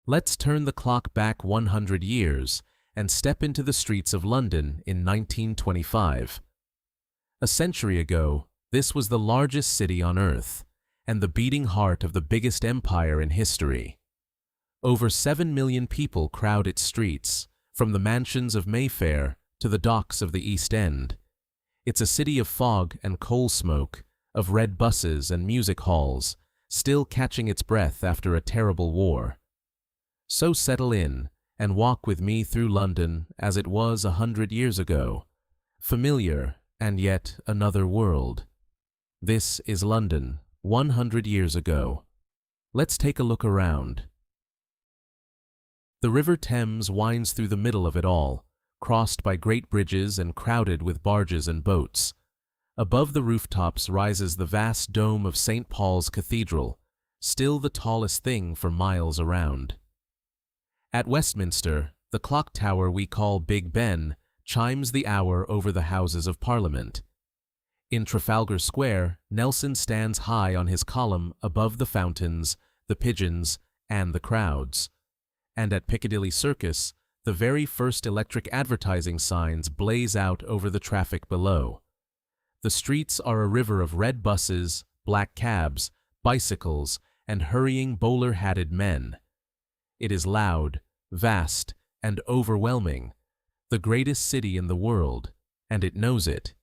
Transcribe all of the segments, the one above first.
Let's turn the clock back 100 years and step into the streets of London in 1925. A century ago, this was the largest city on Earth and the beating heart of the biggest empire in history. Over 7 million people crowd its streets, from the mansions of Mayfair to the docks of the East End. It's a city of fog and coal smoke, of red buses and music halls, still catching its breath after a terrible war. So settle in and walk with me through London as it was 100 years ago, familiar and yet another world. This is London, 100 years ago. Let's take a look around. The River Thames winds through the middle of it all, crossed by great bridges and crowded with barges and boats. Above the rooftops rises the vast dome of St. Paul's Cathedral, still the tallest thing for miles around. At Westminster, the clock tower we call Big Ben chimes the hour over the Houses of Parliament. In Trafalgar Square, Nelson stands high on his column above the fountains, the pigeons, and the crowds. And at Piccadilly Circus, the very first electric advertising signs blaze out over the traffic below. The streets are a river of red buses, black cabs, bicycles, and hurrying bowler-hatted men. It is loud, vast, and overwhelming, the greatest city in the world, and it knows it.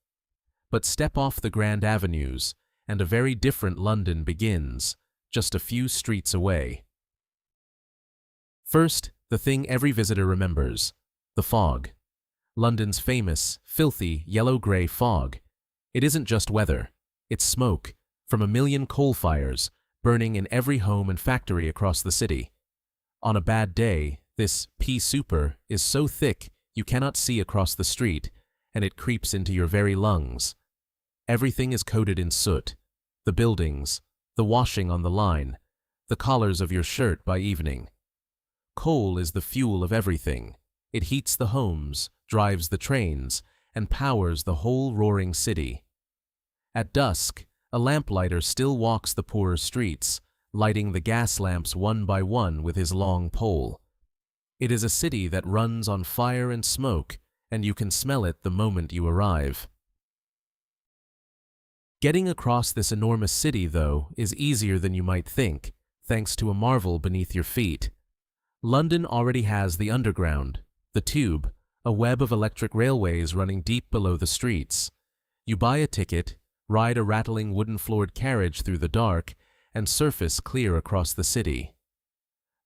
But step off the grand avenues, and a very different London begins, just a few streets away. First, the thing every visitor remembers, the fog. London's famous, filthy, yellow-gray fog. It isn't just weather, it's smoke, from a million coal fires, burning in every home and factory across the city. On a bad day, this pea souper is so thick you cannot see across the street, and it creeps into your very lungs. Everything is coated in soot, the buildings, the washing on the line, the collars of your shirt by evening. Coal is the fuel of everything. It heats the homes, drives the trains, and powers the whole roaring city. At dusk, a lamplighter still walks the poorer streets, lighting the gas lamps one by one with his long pole. It is a city that runs on fire and smoke, and you can smell it the moment you arrive. Getting across this enormous city, though, is easier than you might think, thanks to a marvel beneath your feet. London already has the Underground, the Tube, a web of electric railways running deep below the streets. You buy a ticket, ride a rattling wooden-floored carriage through the dark, and surface clear across the city.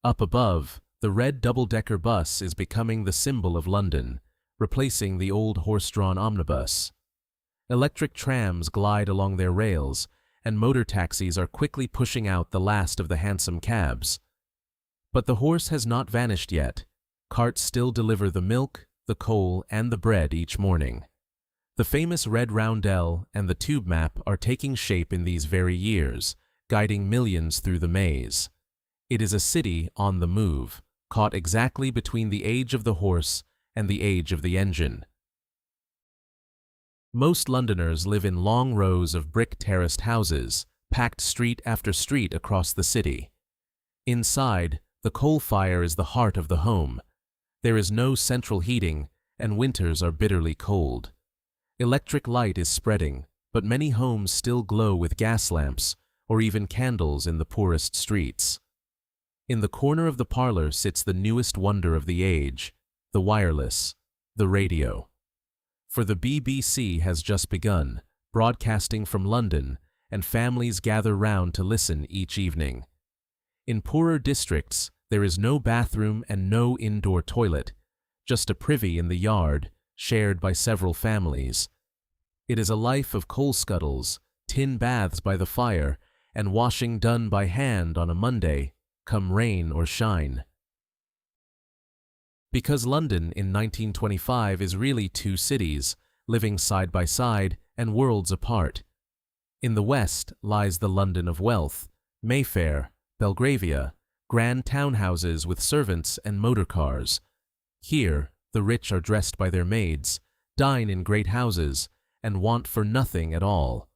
Up above, the red double-decker bus is becoming the symbol of London, replacing the old horse-drawn omnibus. Electric trams glide along their rails, and motor taxis are quickly pushing out the last of the hansom cabs. But the horse has not vanished yet. Carts still deliver the milk, the coal, and the bread each morning. The famous red roundel and the tube map are taking shape in these very years, guiding millions through the maze. It is a city on the move, caught exactly between the age of the horse and the age of the engine. Most Londoners live in long rows of brick-terraced houses, packed street after street across the city. Inside, the coal fire is the heart of the home. There is no central heating, and winters are bitterly cold. Electric light is spreading, but many homes still glow with gas lamps, or even candles in the poorest streets. In the corner of the parlour sits the newest wonder of the age, the wireless, the radio. For the BBC has just begun, broadcasting from London, and families gather round to listen each evening. In poorer districts, there is no bathroom and no indoor toilet, just a privy in the yard, shared by several families. It is a life of coal scuttles, tin baths by the fire, and washing done by hand on a Monday, come rain or shine. Because London in 1925 is really two cities, living side by side and worlds apart. In the west lies the London of wealth, Mayfair, Belgravia, grand townhouses with servants and motor cars. Here, the rich are dressed by their maids, dine in great houses, and want for nothing at all.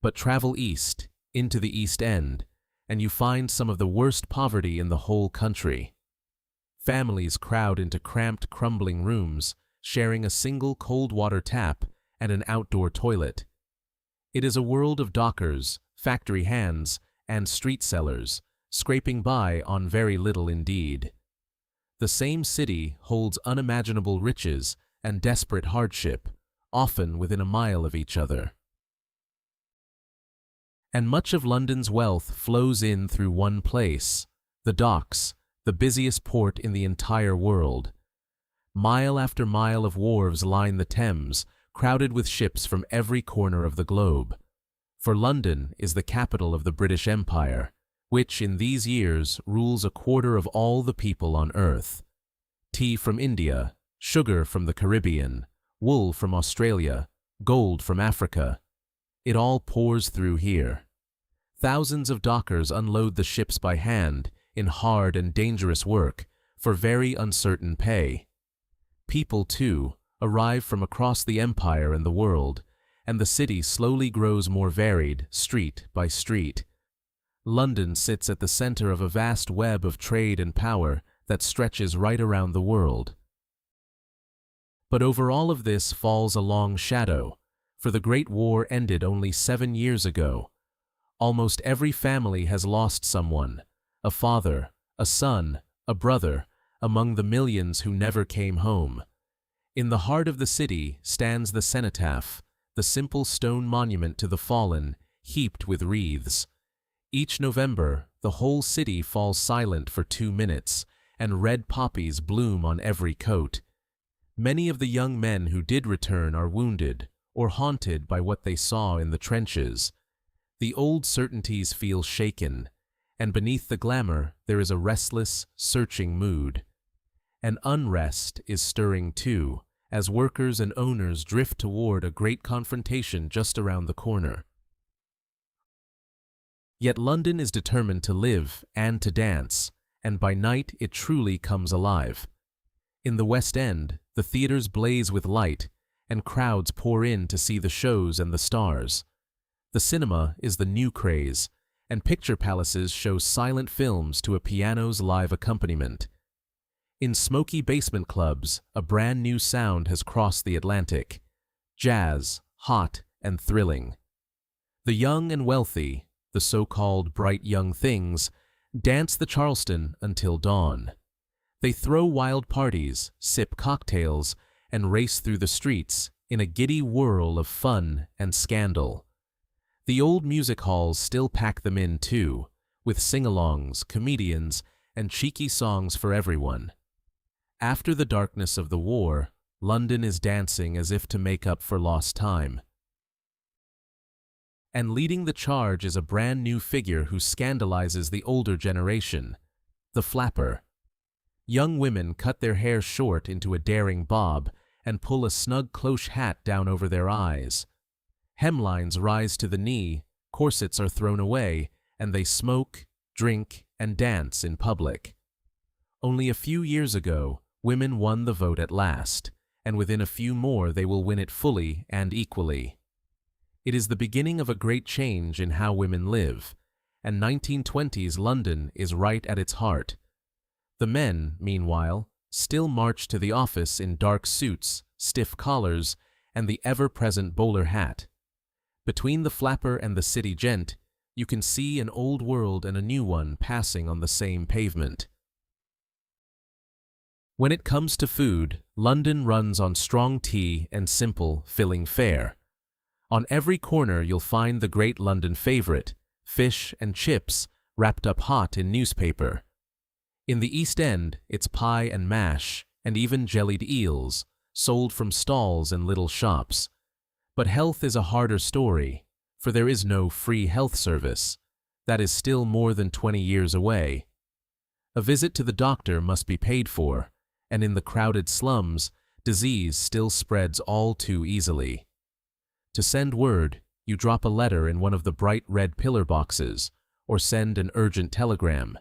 But travel east, into the East End, and you find some of the worst poverty in the whole country. Families crowd into cramped, crumbling rooms, sharing a single cold water tap and an outdoor toilet. It is a world of dockers, factory hands, and street sellers, scraping by on very little indeed. The same city holds unimaginable riches and desperate hardship, often within a mile of each other. And much of London's wealth flows in through one place, the docks, the busiest port in the entire world. Mile after mile of wharves line the Thames, crowded with ships from every corner of the globe. For London is the capital of the British Empire, which in these years rules a quarter of all the people on earth. Tea from India, sugar from the Caribbean, wool from Australia, gold from Africa. It all pours through here. Thousands of dockers unload the ships by hand in hard and dangerous work for very uncertain pay. People, too, arrive from across the empire and the world, and the city slowly grows more varied, street by street. London sits at the center of a vast web of trade and power that stretches right around the world. But over all of this falls a long shadow, for the Great War ended only 7 years ago. Almost every family has lost someone, a father, a son, a brother, among the millions who never came home. In the heart of the city stands the cenotaph, the simple stone monument to the fallen, heaped with wreaths. Each November, the whole city falls silent for 2 minutes, and red poppies bloom on every coat. Many of the young men who did return are wounded or haunted by what they saw in the trenches. The old certainties feel shaken, and beneath the glamour there is a restless, searching mood. An unrest is stirring too, as workers and owners drift toward a great confrontation just around the corner. Yet London is determined to live and to dance, and by night it truly comes alive. In the West End, the theaters blaze with light, and crowds pour in to see the shows and the stars. The cinema is the new craze, and picture palaces show silent films to a piano's live accompaniment. In smoky basement clubs, a brand new sound has crossed the Atlantic. Jazz, hot and thrilling. The young and wealthy, the so-called bright young things, dance the Charleston until dawn. They throw wild parties, sip cocktails, and race through the streets in a giddy whirl of fun and scandal. The old music halls still pack them in too, with sing-alongs, comedians, and cheeky songs for everyone. After the darkness of the war, London is dancing as if to make up for lost time. And leading the charge is a brand new figure who scandalizes the older generation, the flapper. Young women cut their hair short into a daring bob and pull a snug cloche hat down over their eyes. Hemlines rise to the knee, corsets are thrown away, and they smoke, drink, and dance in public. Only a few years ago, women won the vote at last, and within a few more they will win it fully and equally. It is the beginning of a great change in how women live, and 1920s London is right at its heart. The men, meanwhile, still march to the office in dark suits, stiff collars, and the ever-present bowler hat. Between the flapper and the city gent, you can see an old world and a new one passing on the same pavement. When it comes to food, London runs on strong tea and simple, filling fare. On every corner you'll find the great London favorite, fish and chips wrapped up hot in newspaper. In the East End, it's pie and mash, and even jellied eels, sold from stalls and little shops. But health is a harder story, for there is no free health service. That is still more than 20 years away. A visit to the doctor must be paid for, and in the crowded slums, disease still spreads all too easily. To send word, you drop a letter in one of the bright red pillar boxes, or send an urgent telegram.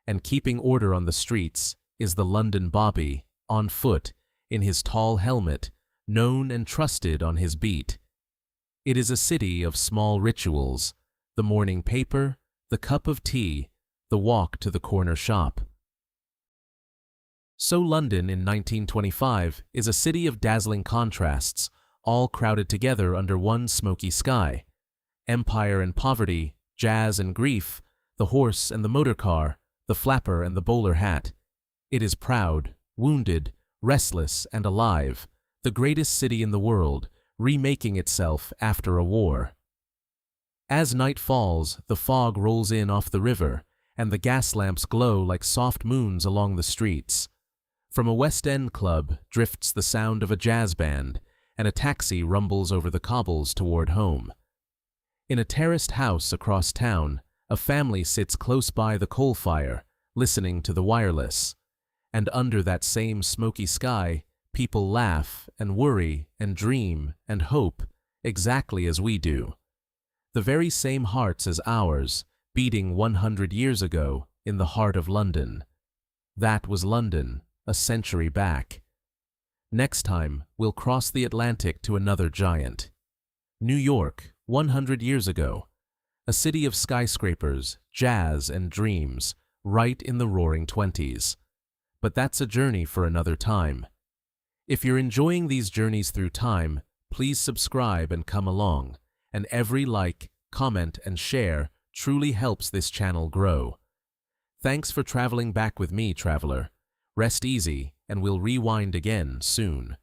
And keeping order on the streets is the London bobby, on foot, in his tall helmet, known and trusted on his beat. It is a city of small rituals, the morning paper, the cup of tea, the walk to the corner shop. So London in 1925 is a city of dazzling contrasts, all crowded together under one smoky sky. Empire and poverty, jazz and grief, the horse and the motor car, the flapper and the bowler hat. It is proud, wounded, restless, and alive, the greatest city in the world, remaking itself after a war. As night falls, the fog rolls in off the river, and the gas lamps glow like soft moons along the streets. From a West End club drifts the sound of a jazz band, and a taxi rumbles over the cobbles toward home. In a terraced house across town, a family sits close by the coal fire, listening to the wireless. And under that same smoky sky, people laugh and worry and dream and hope, exactly as we do. The very same hearts as ours, beating 100 years ago in the heart of London. That was London, a century back. Next time, we'll cross the Atlantic to another giant. New York, 100 years ago. A city of skyscrapers, jazz, and dreams, right in the roaring 20s. But that's a journey for another time. If you're enjoying these journeys through time, please subscribe and come along, and every like, comment, and share truly helps this channel grow. Thanks for traveling back with me, traveler. Rest easy, and we'll rewind again soon.